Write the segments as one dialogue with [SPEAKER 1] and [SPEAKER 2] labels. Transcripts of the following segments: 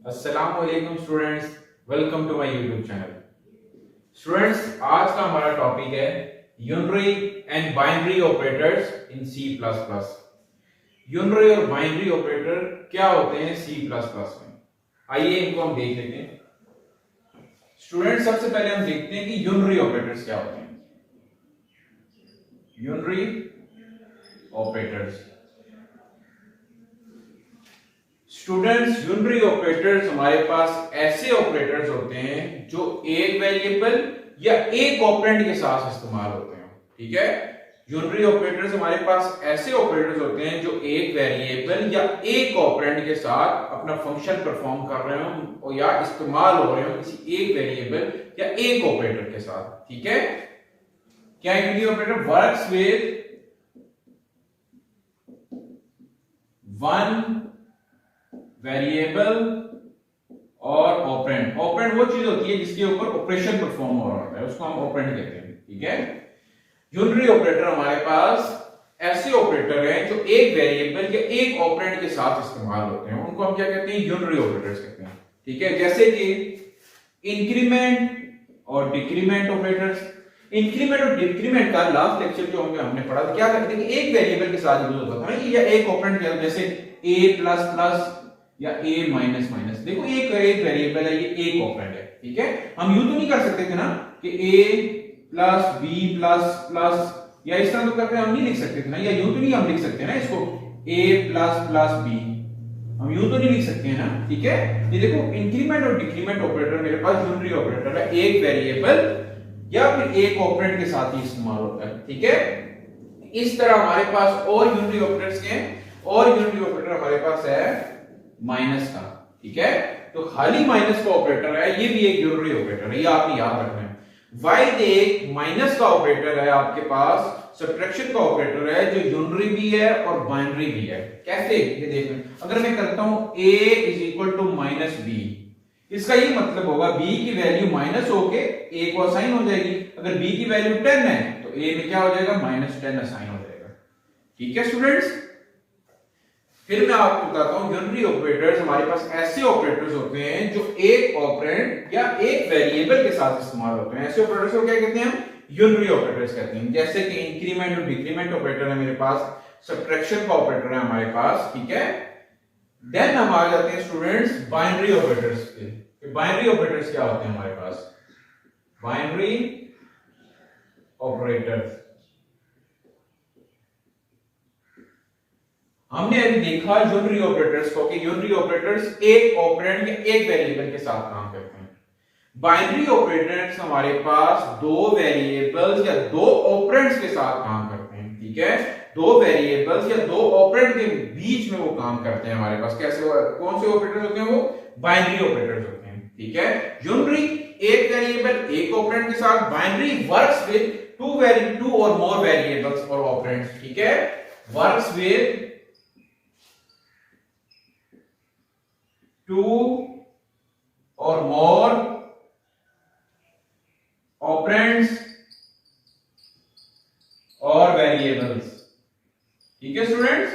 [SPEAKER 1] अस्सलाम वालेकुम students, welcome to my YouTube channel. Students, आज का हमारा टॉपिक है unary and binary operators in C plus plus. Unary और बाइनरी ऑपरेटर क्या होते हैं सी प्लस प्लस में, आइए इनको हम देख लेते हैं। स्टूडेंट्स, सबसे पहले हम देखते हैं कि यूनरी ऑपरेटर्स क्या होते हैं। Unary operators, students, unary operators हमारे पास ऐसे ऑपरेटर्स होते हैं जो एक वेरिएबल या एक ऑपरेंड के साथ इस्तेमाल होते हैं। ठीक है, यूनरी ऑपरेटर्स हमारे पास ऐसे ऑपरेटर्स होते हैं जो एक वेरिएबल या एक ऑपरेंड के साथ अपना फंक्शन परफॉर्म कर रहे हो या इस्तेमाल हो रहे हो किसी एक वेरिएबल या एक ऑपरेटर के साथ। ठीक है, क्या unary operator works with one variable और ऑपरेंड। ऑपरेंड वो चीज होती है जिसके ऊपर ऑपरेशन परफॉर्म हो रहा होता है, उसको हम ऑपरेंड कहते हैं। ठीक है, यूनरी ऑपरेटर हमारे पास ऐसे ऑपरेटर हैं जो एक वेरिएबल या एक ऑपरेंड के साथ इस्तेमाल होते हैं, उनको हम क्या कहते हैं, यूनरी ऑपरेटर्स कहते हैं। ठीक है, जैसे कि इंक्रीमेंट और डिक्रीमेंट ऑपरेटर्स। इंक्रीमेंट और डिक्रीमेंट का लास्ट लेक्चर जो हमने पढ़ा था, क्या करते हैं कि एक वेरिएबल के साथ यूज होता था ना, या एक ऑपरेंड के, जैसे a प्लस प्लस या a माइनस माइनस। देखो एक वेरिएबल है, ये एक ऑपरेंड है। ठीक है, हम यूं तो नहीं कर सकते थे ना कि a plus b plus plus, या इस तरह तो करके हम नहीं लिख सकते थे ना, या यूं तो नहीं हम लिख सकते ना इसको a प्लस प्लस b, हम यूं तो नहीं लिख सकते हैं ना। ठीक है, ये देखो इंक्रीमेंट और डिक्रीमेंट ऑपरेटर मेरे पास यूनरी ऑपरेटर है, एक वेरिएबल या फिर एक ऑपरेंड के साथ ही इस्तेमाल होता है। ठीक है, इस तरह हमारे पास और यूनरी ऑपरेटर्स के, और यूनरी ऑपरेटर हमारे पास है माइनस का। ठीक है, तो खाली माइनस का ऑपरेटर है, ये भी एक यूनरी ऑपरेटर है, ये आपने याद रखना है। वाइड एक माइनस का ऑपरेटर है आपके पास, सब्ट्रैक्शन का ऑपरेटर है जो यूनरी भी है और बाइनरी भी है। कैसे, ये देखना, अगर मैं करता हूं a is equal to minus b, इसका ये मतलब होगा b की वैल्यू माइनस होके a को असाइन हो जाएगी। अगर b की वैल्यू 10 है तो a में क्या हो जाएगा, -10 असाइन हो जाएगा। ठीक है स्टूडेंट्स, फिर मैं आपको बताता हूं यूनरी ऑपरेटर्स हमारे पास ऐसे ऑपरेटर्स होते हैं जो एक ऑपरेंड या एक वेरिएबल के साथ इस्तेमाल होते हैं। ऐसे ऑपरेटर्स को क्या कहते हैं, हम यूनरी ऑपरेटर्स कहते हैं। जैसे कि इंक्रीमेंट और डिक्रीमेंट ऑपरेटर है मेरे पास, सब्ट्रैक्शन का ऑपरेटर है हमारे पास। ठीक है, देन हम आ जाते हैं स्टूडेंट्स बाइनरी ऑपरेटर्स पे। बाइनरी ऑपरेटर्स क्या होते हैं हमारे पास, बाइनरी ऑपरेटर्स, हमने अभी देखा यूनरी ऑपरेटर्स को कि यूनरी ऑपरेटर्स एक ऑपरेंड या एक वेरिएबल के साथ काम करते हैं। बाइनरी ऑपरेटर्स हमारे पास दो वेरिएबल्स या दो ऑपरेंड्स के साथ काम करते हैं। ठीक है, दो वेरिएबल्स या दो ऑपरेंड के बीच में वो काम करते हैं हमारे पास। कैसे, कौन से ऑपरेटर्स होते हैं, वो बाइनरी ऑपरेटर्स होते हैं। ठीक है, यूनरी एक वेरिएबल एक ऑपरेंड के साथ, बाइनरी वर्क्स विद टू और मोर वेरिएबल्स और ऑपरेंड्स। ठीक है, वर्क्स विद टू और मोर ऑपरेंड्स और वेरिएबल्स। ठीक है स्टूडेंट्स,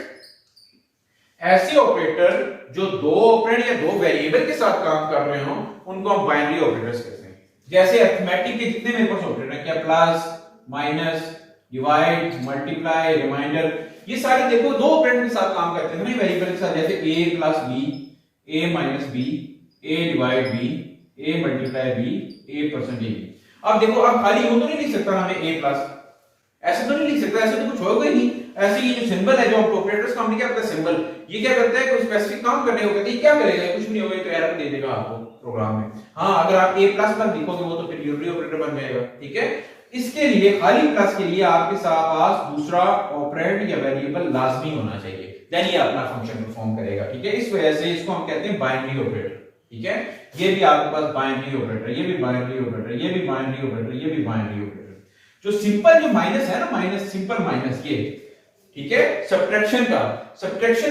[SPEAKER 1] ऐसे ऑपरेटर जो दो ऑपरेंड या दो वेरिएबल के साथ काम कर रहे हो उनको हम बाइनरी ऑपरेटर्स कहते हैं। जैसे अरिथमेटिक के जितने मेरे पास ऑपरेटर हैं, क्या plus minus divide multiply reminder, ये सारे देखो दो ऑपरेंड के साथ काम करते हैं ना, वेरिएबल के साथ। जैसे a plus b, a minus b, a divide b, a multiply b, a percent a। अब देखो, अब खाली यूं तो नहीं लिख सकता हमें a प्लस, ऐसे तो नहीं लिख सकता, ऐसे तो कुछ होगा ही नहीं। ऐसे ये जो सिंबल है, जो ऑपरेटर्स का हमने क्या करता है सिंबल, ये क्या करता है, कोई स्पेसिफिक काम करने को कहते हैं, क्या करेगा, कुछ नहीं होगा, तो एरर दे देगा आपको प्रोग्राम में। हाँ, अगर आप a प्लस प्लस लिखोगे वो तो फिर यूनरी ऑपरेटर बन जाएगा। ठीक है, इसके लिए खाली प्लस के लिए आपके पास दूसरा ऑपरेंड या वेरिएबल लाजमी होना चाहिए, देन ये अपना फंक्शन परफॉर्म करेगा। ठीक है, इस वजह से इसको हम कहते हैं बाइनरी ऑपरेटर। ठीक है, ये भी आपके पास बाइनरी ऑपरेटर, ये भी बाइनरी ऑपरेटर, ये भी बाइनरी ऑपरेटर, ये भी बाइनरी ऑपरेटर। जो सिंपल, जो माइनस है ना, माइनस, सिंपल माइनस, ये ठीक है, सब्ट्रैक्शन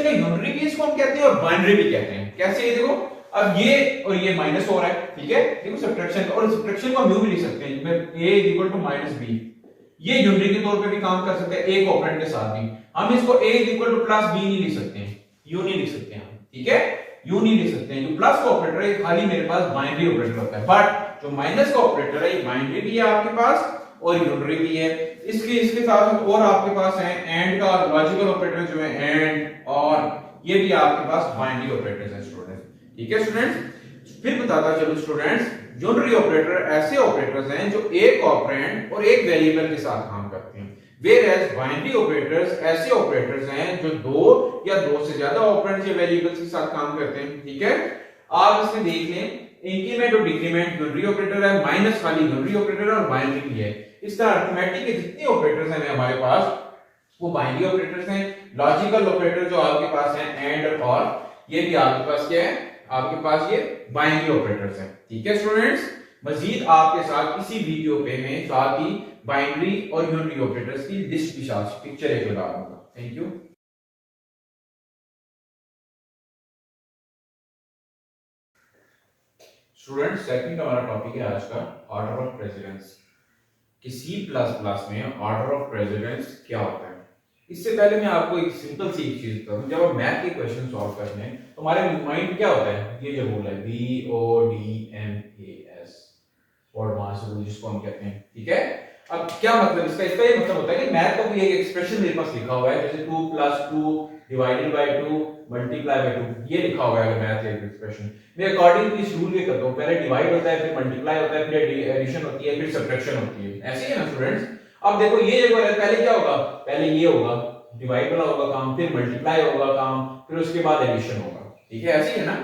[SPEAKER 1] का यूनरी भी इसको हम कहते हैं और बाइनरी भी कहते हैं। कैसे, ये देखो, अब ये और ये माइनस हो रहा है। ठीक है, देखो सब्ट्रैक्शन, और सब्ट्रैक्शन को हम यूं भी लिख सकते हैं, a is equal to minus b, ये यूनरी के तौर पे भी काम कर सकते हैं एक ऑपरेंड के साथ भी। हम इसको a is equal two plus b नहीं लिख सकते हैं, यूं नहीं लिख सकते हैं। ठीक है, यूं नहीं लिख सकते हैं। जो प्लस का ऑपरेटर है खाली मेरे पास बाइनरी ऑपरेटर होता है, बट जो माइनस का ऑपरेटर है ये बाइनरी भी है आपके पास और यूनरी भी है। इसके साथ और आपके पास है एंड का लॉजिकल ऑपरेटर जो है एंड, और ये भी आपके पास बाइनरी ऑपरेटर्स हैं स्टूडेंट्स। ठीक है स्टूडेंट्स, फिर बताता चलो स्टूडेंट्स, यूनरी ऑपरेटर ऐसे ऑपरेटर्स हैं जो एक ऑपरेंड और एक वेरिएबल के साथ काम करते हैं, whereas बाइनरी ऑपरेटर्स ऐसे ऑपरेटर्स हैं जो दो या दो से ज्यादा ऑपरेंड्स या वेरिएबल्स के साथ काम करते हैं। ठीक है, आप इसमें देख लें इंक्रीमेंट और डिक्रीमेंट यूनरी ऑपरेटर है, माइनस वाली यूनरी ऑपरेटर और बाइनरी भी है। इस तरह अरिथमेटिक के जितने ऑपरेटर्स हैं हमारे पास वो बाइनरी ऑपरेटर्स हैं। लॉजिकल ऑपरेटर जो आपके पास है एंड और, ये भी आपके पास क्या है, आपके पास ये बाइनरी ऑपरेटर्स हैं। ठीक है स्टूडेंट्स, मजीद आपके साथ इसी वीडियो पे मैं साथ ही बाइनरी और यूनरी ऑपरेटर्स की लिस्ट के साथ पिक्चर एक लगा दूंगा। Thank you. स्टूडेंट्स, सेकंड हमारा टॉपिक है आज का ऑर्डर ऑफ प्रेसिडेंस कि C++ में ऑर्डर ऑफ प्रेसिडेंस क्या होता है। इससे पहले मैं आपको एक सिंपल सी एक चीज बताऊं, जब आप मैथ के क्वेश्चन सॉल्व करते हैं तो हमारे माइंड क्या होता है, ये जो रूल है BODMAS, बॉडमास रूल जिसको हम कहते हैं। ठीक है, अब क्या मतलब इसका ये मतलब होता है कि मैथ का कोई एक एक्सप्रेशन मेरे पास लिखा हुआ है, जैसे 2 + 2 डिवाइडेड बाय 2 मल्टीप्लाई बाय 2, ये लिखा हुआ है मैथ का एक्सप्रेशन, मैं अकॉर्डिंग इस रूल के करता हूं, पहले डिवाइड होता है, फिर मल्टीप्लाई होता है, फिर एडिशन होती है, फिर सब्ट्रैक्शन होती है। ऐसे ही है ना स्टूडेंट्स। अब देखो ये जो है पहले क्या होगा, पहले ये होगा डिवाइड वाला होगा काम, फिर मल्टीप्लाई होगा काम, फिर उसके बाद एडिशन होगा। ठीक है, ऐसे ही है ना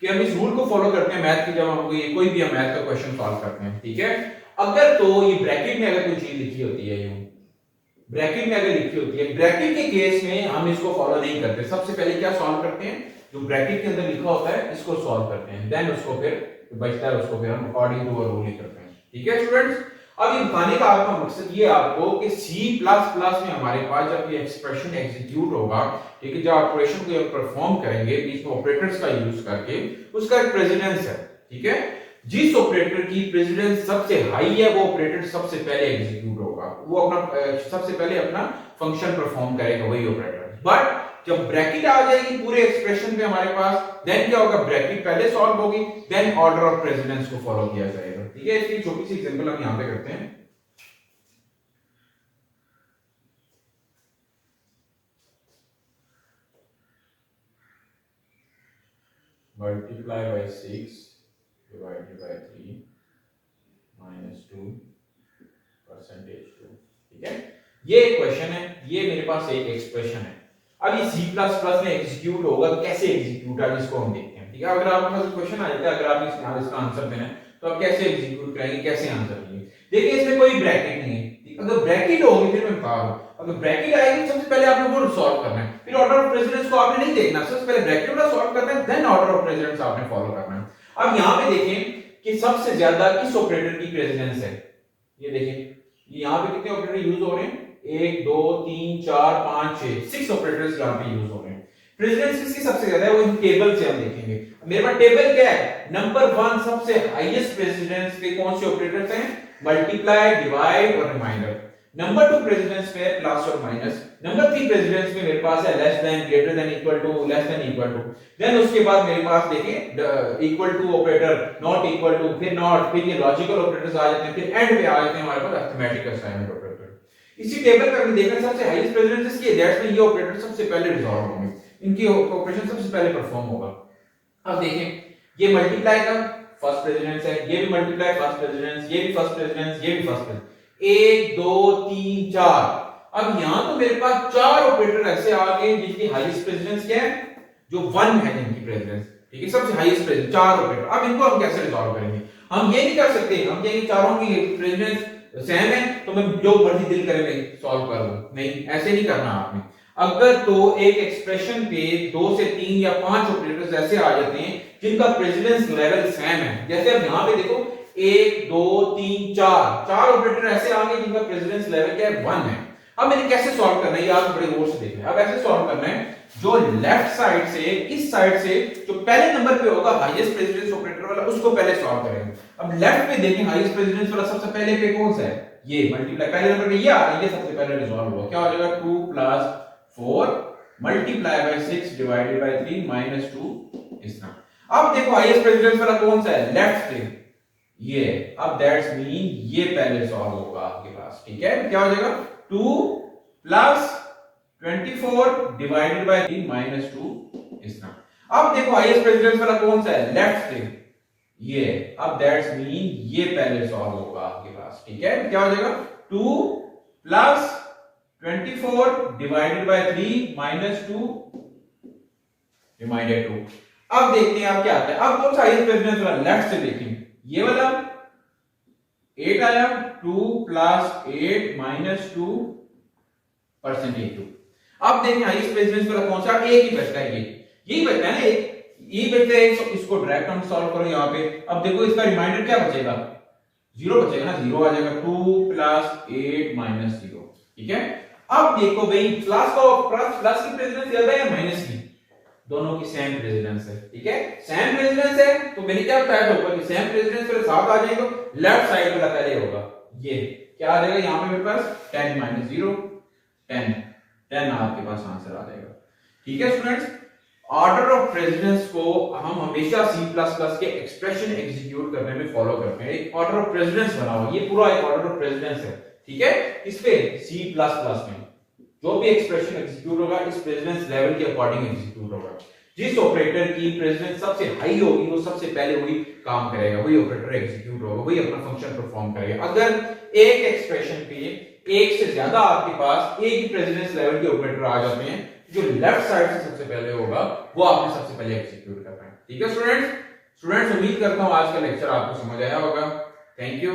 [SPEAKER 1] कि हम इस रूल को फॉलो करते हैं मैथ की, जब हम कोई भी मैथ का क्वेश्चन सॉल्व करते हैं। ठीक है, अगर तो ये ब्रैकेट में अगर कोई चीज लिखी होती है, यूं ब्रैकेट में अगर लिखी होती है, ब्रैकेट के केस में हम इसको फॉलो नहीं करते। सबसे पहले क्या सॉल्व करते हैं, जो ब्रैकेट के अंदर लिखा होता है इसको सॉल्व करते हैं, देन उसको फिर बचता है उसको फिर हम अकॉर्डिंग टू अ रूल ही करते हैं। ठीक है स्टूडेंट्स, अब ये बताने का आपका मकसद ये आपको कि C++ में हमारे पास जब ये एक्सप्रेशन एग्जीक्यूट होगा, ठीक है, जब ऑपरेशन को हम परफॉर्म करेंगे बीच में ऑपरेटर्स का यूज करके, उसका एक प्रेसिडेंस है। ठीक है, जिस ऑपरेटर की प्रेसिडेंस सबसे हाई है वो ऑपरेटर सबसे पहले एग्जीक्यूट होगा, वो अपना सबसे पहले अपना फंक्शन परफॉर्म करेगा वही ऑपरेटर। बट जब ब्रैकेट आ जाएगी पूरे एक्सप्रेशन पे हमारे पास, देन क्या होगा, ब्रैकेट पहले सॉल्व होगी, देन ऑर्डर ऑफ प्रेसिडेंस को फॉलो किया जाएगा। ठीक है, इसकी छोटी सी एग्जांपल हम यहां पे करते हैं। Multiply by 6 divided by 3 -2 percentage 2। ठीक है, ये एक क्वेश्चन है, ये मेरे पास एक एक्सप्रेशन है। अब ये C++ में एग्जीक्यूट होगा, कैसे एग्जीक्यूट है इसको हम देखते हैं। ठीक है, अगर आपके पास क्वेश्चन आ जाता है, अगर आप इसका आंसर देना है तो आप कैसे एग्जीक्यूट करेंगे, कैसे आंसर देंगे। देखिए इसमें कोई ब्रैकेट नहीं है, अगर ब्रैकेट होगी फिर मैं बता रहा हूं, अगर ब्रैकेट आएगी सबसे पहले आपने वो सॉल्व करना है, फिर ऑर्डर ऑफ प्रेसिडेंस को आपने नहीं देखना, सबसे पहले ब्रैकेट वाला सॉल्व करना है, देन ऑर्डर ऑफ प्रेसिडेंस आपने फॉलो करना है। अब यहां पे देखें कि सबसे ज्यादा किस ऑपरेटर की प्रेसिडेंस है, ये देखें यहां पे कितने ऑपरेटर यूज हो रहे हैं, 1 2 3 4 5 6 ऑपरेटर्स यहां पे यूज हो रहे हैं। प्रेसिडेंस किसकी सबसे ज्यादा है वो इन टेबल से हम देखेंगे। मेरे पास टेबल क्या है, नंबर 1 सबसे हाईएस्ट प्रेसिडेंस पे कौन से ऑपरेटर्स हैं, मल्टीप्लाई, डिवाइड और रिमाइंडर। नंबर 2 प्रेसिडेंस पे प्लस और माइनस। नंबर 3 प्रेसिडेंस में मेरे पास है less than, greater than, equal to, less than, equal to. Then उसके बाद मेरे पास देखें equal to operator, not equal to, फिर नॉट, फिर ये लॉजिकल ऑपरेटर्स आ जाते हैं, फिर एंड पे आ जाते हैं हमारे पास अरिथमेटिक असाइनमेंट ऑपरेटर। इसी टेबल पे हमने देखा सबसे हाईएस्ट प्रेसिडेंस इसकी है, दैट्स मीन ये ऑपरेटर सबसे पहले रिजॉल्व होंगे, इनकी ऑपरेशन सबसे पहले परफॉर्म होगा। अब देखें ये मल्टीप्लाई का फर्स्ट प्रेसिडेंस है, ये भी मल्टीप्लाई फर्स्ट प्रेसिडेंस, ये भी फर्स्ट प्रेसिडेंस, ये भी फर्स्ट प्रेसिडेंस, 1 2 3 4। अब यहां तो मेरे पास चार ऑपरेटर ऐसे आ गए जिनकी हाईएस्ट प्रेसिडेंस क्या है, जो 1 है जिनकी प्रेसिडेंस। ठीक है, सबसे हाईएस्ट प्रेसिडेंस चार ऑपरेटर। अब इनको हम कैसे रिजॉल्व करेंगे, हम ये नहीं कर सकते हम कहेंगे चारों की प्रेसिडेंस सेम है तो मैं जो मर्जी दिल करे मैं सॉल्व कर लूं, नहीं ऐसे नहीं करना आपने। अगर तो एक एक्सप्रेशन पे 2 से 3 या 5 ऑपरेटर्स ऐसे आ जाते हैं जिनका प्रेसिडेंस लेवल सेम है, जैसे अब यहां पे देखो 1 2 3 4 ऑपरेटर ऐसे आ गए जिनका प्रेसिडेंस लेवल क्या है, 1 है। अब मैंने कैसे सॉल्व करना है, ये आप बड़े गौर से देखना है। अब ऐसे सॉल्व करना है, जो लेफ्ट साइड से, इस साइड से जो पहले नंबर पे होगा हाईएस्ट प्रेसिडेंस ऑपरेटर वाला, उसको पहले सॉल्व करेंगे। अब लेफ्ट पे देखें हाईएस्ट प्रेसिडेंस वाला सबसे पहले पे कौन सा है, ये मल्टीप्लाई, पहले नंबर पे ये आ रहा है, ये सबसे पहले रिजॉल्व हुआ, क्या हो जाएगा 2 + 4 मल्टीप्लाई बाय 6 डिवाइडेड बाय 3 -2 इस तरह। अब देखो हाईएस्ट प्रेसिडेंस वाला कौन सा है, लेफ्ट से ये। अब दैट्स मीन ये पहले सॉल्व होगा आपके पास, ठीक है। क्या हो जाएगा 2 प्लस 24 डिवाइडेड बाय 3 माइनस 2 इस तरह। अब देखो हाईएस्ट प्रेसिडेंस वाला कौन सा है, लेफ्ट से ये। अब दैट्स मीन ये पहले सॉल्व होगा आपके पास, ठीक है। क्या हो जाएगा 2 plus 24 divided by 3 minus 2 divided 2। अब देखते हैं आप क्या आता है। अब कौन सा हाईएस्ट प्रेसिडेंस वाला, लेफ्ट से देखें, ये वाला 8 आया, 2 प्लस 8 माइनस 2 परसेंटेज 2। अब देखें हाईएस्ट प्रेसिडेंस वाला कौन सा, एक ही बचता है, यही बचता है ना, एक ये बचता है। इसको डायरेक्ट हम सॉल्व करो यहां पे। अब देखो इसका रिमाइंडर क्या बचेगा, 0 बचेगा ना, 0 आ जाएगा। 2 प्लस 8 माइनस 0, ठीक है। अब देखो भाई प्लस का प्लस की प्रेसिडेंस ज्यादा है या माइनस की, दोनों की सेम प्रेसिडेंस है, ठीक है। सेम प्रेसिडेंस है तो मैंने क्या बताया था ऊपर कि सेम प्रेसिडेंस वाले साथ आ जाएगा, लेफ्ट साइड वाला पहले होगा। ये क्या आ जाएगा यहां पे मेरे पास 10 माइनस 0 10 आपके पास आंसर आ जाएगा, ठीक है स्टूडेंट्स। ऑर्डर ऑफ प्रेसिडेंस को हम हमेशा C++ के एक्सप्रेशन एग्जीक्यूट करने में फॉलो करते हैं। एक ऑर्डर ऑफ प्रेसिडेंस बना हुआ, ये पूरा एक ऑर्डर ऑफ प्रेसिडेंस है, ठीक है। इस पे C++ में जो भी एक्सप्रेशन एग्जीक्यूट होगा इस प्रेसिडेंस लेवल के अकॉर्डिंग एग्जीक्यूट होगा। जिस ऑपरेटर की प्रेसिडेंस सबसे हाई होगी वो सबसे पहले वही काम करेगा, वही ऑपरेटर एग्जीक्यूट होगा, वही अपना फंक्शन परफॉर्म करेगा। अगर एक एक्सप्रेशन पे एक से ज्यादा आपके पास एक ही प्रेसिडेंस लेवल के ऑपरेटर आ जाते हैं, जो लेफ्ट साइड से सबसे पहले होगा वो आपने सबसे पहले एग्जीक्यूट करना है, ठीक है स्टूडेंट्स। उम्मीद करता हूं आज का लेक्चर आपको समझ आया होगा। Thank you.